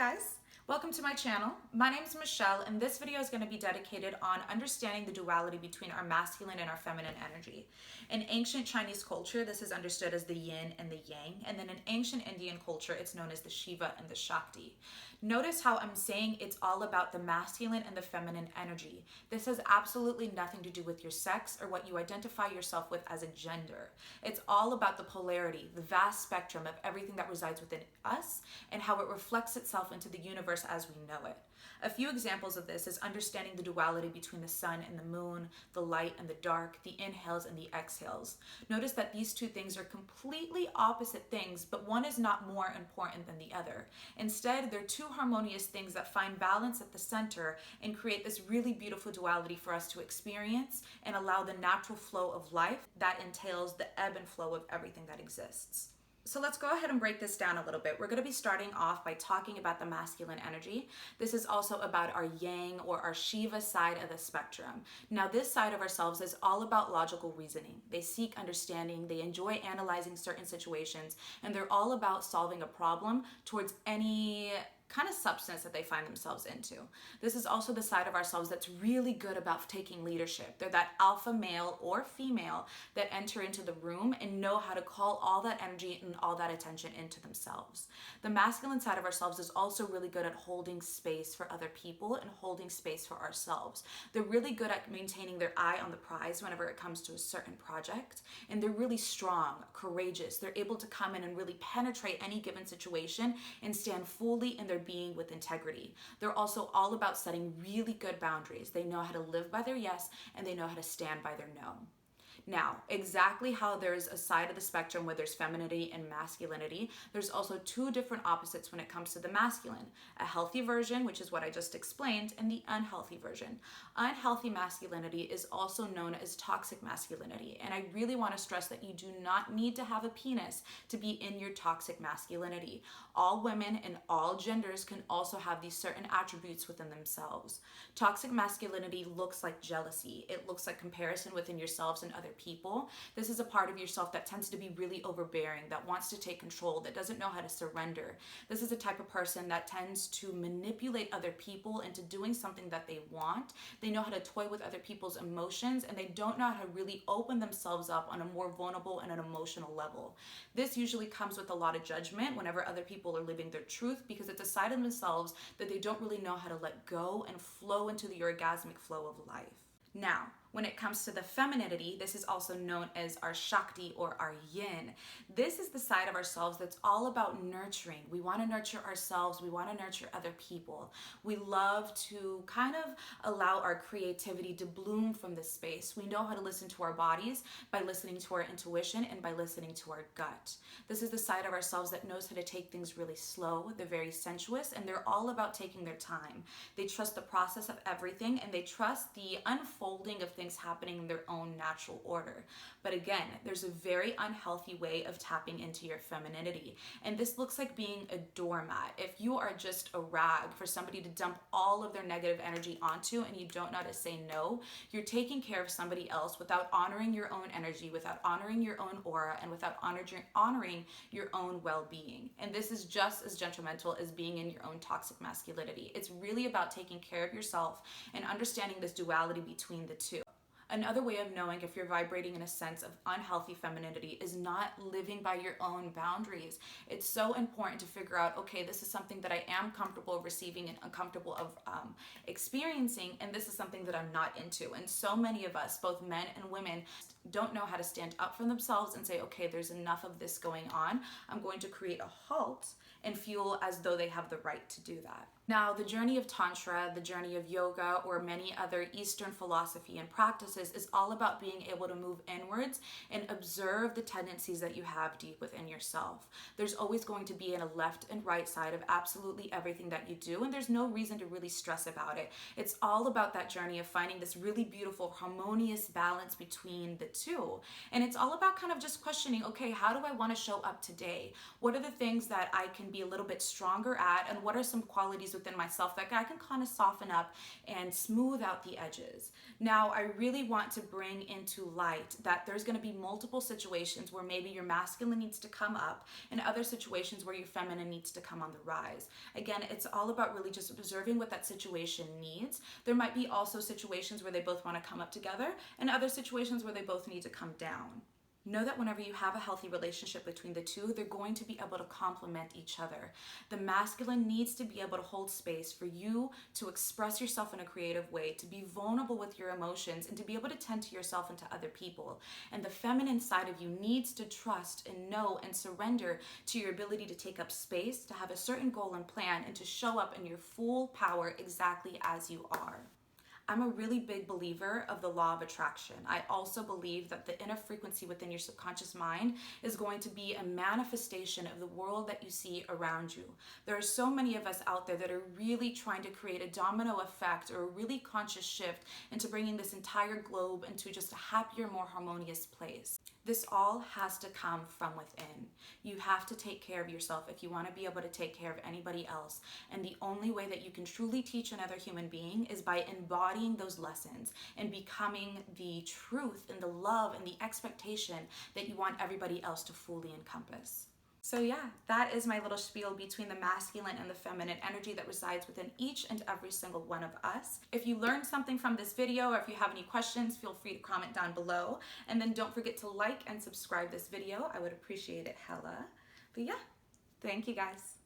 guys, welcome to my channel. My name is Michelle and this video is going to be dedicated on understanding the duality between our masculine and our feminine energy. In ancient Chinese culture, this is understood as the yin and the yang, and then in ancient Indian culture, it's known as the Shiva and the Shakti. Notice how I'm saying it's all about the masculine and the feminine energy. This has absolutely nothing to do with your sex or what you identify yourself with as a gender. It's all about the polarity, the vast spectrum of everything that resides within us and how it reflects itself into the universe as we know it. A few examples of this is understanding the duality between the sun and the moon, the light and the dark, the inhales and the exhales. Notice that these two things are completely opposite things, but one is not more important than the other. Instead, they're two harmonious things that find balance at the center and create this really beautiful duality for us to experience and allow the natural flow of life that entails the ebb and flow of everything that exists. So let's go ahead and break this down a little bit. We're going to be starting off by talking about the masculine energy. This is also about our yang or our Shiva side of the spectrum. Now, this side of ourselves is all about logical reasoning. They seek understanding, they enjoy analyzing certain situations, and they're all about solving a problem towards any kind of substance that they find themselves into. This is also the side of ourselves that's really good about taking leadership. They're that alpha male or female that enter into the room and know how to call all that energy and all that attention into themselves. The masculine side of ourselves is also really good at holding space for other people and holding space for ourselves. They're really good at maintaining their eye on the prize whenever it comes to a certain project, and they're really strong, courageous. They're able to come in and really penetrate any given situation and stand fully in their being with integrity. They're also all about setting really good boundaries. They know how to live by their yes, and they know how to stand by their no. Now, exactly how there's a side of the spectrum where there's femininity and masculinity, there's also two different opposites when it comes to the masculine. A healthy version, which is what I just explained, and the unhealthy version. Unhealthy masculinity is also known as toxic masculinity, and I really want to stress that you do not need to have a penis to be in your toxic masculinity. All women and all genders can also have these certain attributes within themselves. Toxic masculinity looks like jealousy. It looks like comparison within yourselves and other people. This is a part of yourself that tends to be really overbearing, that wants to take control, that doesn't know how to surrender. This is a type of person that tends to manipulate other people into doing something that they want. They know how to toy with other people's emotions, and they don't know how to really open themselves up on a more vulnerable and an emotional level. This usually comes with a lot of judgment whenever other people are living their truth, because it's a side of themselves that they don't really know how to let go and flow into the orgasmic flow of life. Now, when it comes to the femininity, this is also known as our Shakti or our Yin. This is the side of ourselves that's all about nurturing. We want to nurture ourselves. We want to nurture other people. We love to kind of allow our creativity to bloom from this space. We know how to listen to our bodies by listening to our intuition and by listening to our gut. This is the side of ourselves that knows how to take things really slow. They're very sensuous, and they're all about taking their time. They trust the process of everything, and they trust the unfolding of things happening in their own natural order. But again, there's a very unhealthy way of tapping into your femininity, and this looks like being a doormat. If you are just a rag for somebody to dump all of their negative energy onto and you don't know how to say no, you're taking care of somebody else without honoring your own energy, without honoring your own aura, and without honoring your own well-being. And this is just as detrimental as being in your own toxic masculinity. It's really about taking care of yourself and understanding this duality between the two. Another way of knowing if you're vibrating in a sense of unhealthy femininity is not living by your own boundaries. It's so important to figure out, okay, this is something that I am comfortable receiving and uncomfortable of experiencing, and this is something that I'm not into. And so many of us, both men and women, don't know how to stand up for themselves and say, okay, there's enough of this going on. I'm going to create a halt and feel as though they have the right to do that. Now, the journey of Tantra, the journey of yoga, or many other Eastern philosophy and practices is all about being able to move inwards and observe the tendencies that you have deep within yourself. There's always going to be a left and right side of absolutely everything that you do, and there's no reason to really stress about it. It's all about that journey of finding this really beautiful, harmonious balance between the two. And it's all about kind of just questioning, okay, how do I want to show up today? What are the things that I can be a little bit stronger at, and what are some qualities within myself that I can kind of soften up and smooth out the edges? Now, I really want to bring into light that there's going to be multiple situations where maybe your masculine needs to come up and other situations where your feminine needs to come on the rise. Again, it's all about really just observing what that situation needs. There might be also situations where they both want to come up together and other situations where they both need to come down. Know that whenever you have a healthy relationship between the two, they're going to be able to complement each other. The masculine needs to be able to hold space for you to express yourself in a creative way, to be vulnerable with your emotions, and to be able to tend to yourself and to other people. And the feminine side of you needs to trust and know and surrender to your ability to take up space, to have a certain goal and plan, and to show up in your full power exactly as you are. I'm a really big believer of the law of attraction. I also believe that the inner frequency within your subconscious mind is going to be a manifestation of the world that you see around you. There are so many of us out there that are really trying to create a domino effect or a really conscious shift into bringing this entire globe into just a happier, more harmonious place. This all has to come from within. You have to take care of yourself if you want to be able to take care of anybody else. And the only way that you can truly teach another human being is by embodying those lessons and becoming the truth and the love and the expectation that you want everybody else to fully encompass. So yeah, that is my little spiel between the masculine and the feminine energy that resides within each and every single one of us. If you learned something from this video or if you have any questions, feel free to comment down below. And then don't forget to like and subscribe this video. I would appreciate it hella. But yeah, thank you guys.